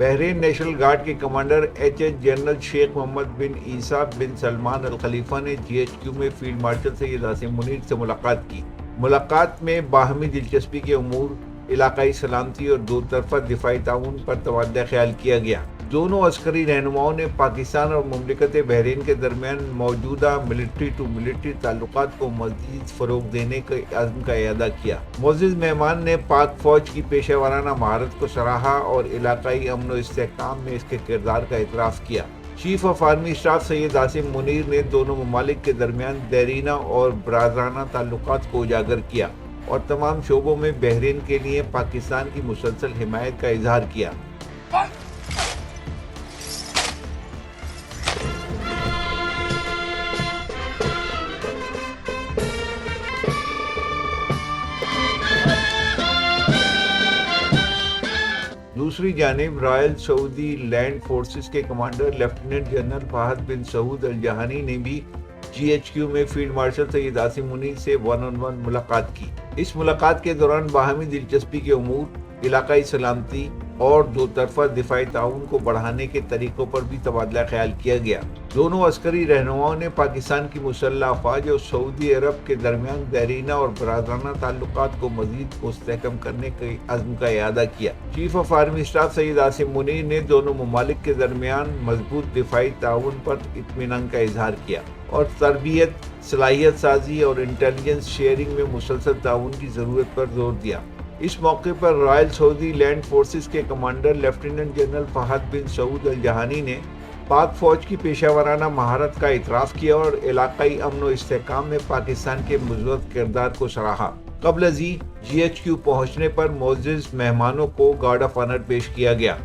Bahrain national guard کے commander H general شیخ محمد بن عیسیٰ بن Salman Al Khalifa نے GHQ میں فیلڈ مارشل سید عاصم منیر سے ملاقات کی۔ ملاقات میں باہمی دلچسپی کے امور، علاقائی سلامتی اور دو طرفہ دفاعی تعاون پر تبادلہ خیال کیا گیا۔ دونوں عسکری رہنماؤں نے پاکستان اور مملکت بحرین کے درمیان موجودہ ملٹری ٹو ملٹری تعلقات کو مزید فروغ دینے کے عزم کا اعادہ کیا۔ معزز مہمان نے پاک فوج کی پیشہ ورانہ مہارت کو سراہا اور علاقائی امن و استحکام میں اس کے کردار کا اعتراف کیا۔ Chief of army staff Syed Asim Munir نے دونوں ممالک کے درمیان دیرینہ اور برادرانہ تعلقات کو اجاگر کیا اور تمام شعبوں میں بحرین کے لیے پاکستان کی مسلسل حمایت کا اظہار کیا۔ دوسری جانب رائل سعودی لینڈ فورسز کے کمانڈر لیفٹیننٹ جنرل فہد بن سعود الجہانی نے بھی GHQ میں فیلڈ مارشل سید عاصم منیر سے 1-on-1 ملاقات کی۔ اس ملاقات کے دوران باہمی دلچسپی کے امور، علاقائی سلامتی اور دو طرفہ دفاعی تعاون کو بڑھانے کے طریقوں پر بھی تبادلہ خیال کیا گیا۔ دونوں عسکری رہنماؤں نے پاکستان کی مسلح افواج اور سعودی عرب کے درمیان دیرینہ اور برادرانہ تعلقات کو مزید مستحکم کرنے کے عزم کا اعادہ کیا۔ Chief of army staff Syed Asim Munir نے دونوں ممالک کے درمیان مضبوط دفاعی تعاون پر اطمینان کا اظہار کیا اور تربیت، صلاحیت سازی اور انٹیلیجنس شیئرنگ میں مسلسل تعاون کی ضرورت پر زور دیا۔ اس موقع پر رائل سعودی لینڈ فورسز کے کمانڈر لیفٹیننٹ جنرل فہد بن سعود الجہانی نے پاک فوج کی پیشہ ورانہ مہارت کا اعتراف کیا اور علاقائی امن و استحکام میں پاکستان کے مثبت کردار کو سراہا۔ قبل ازیں GHQ پہنچنے پر معزز مہمانوں کو گارڈ آف آنر پیش کیا گیا۔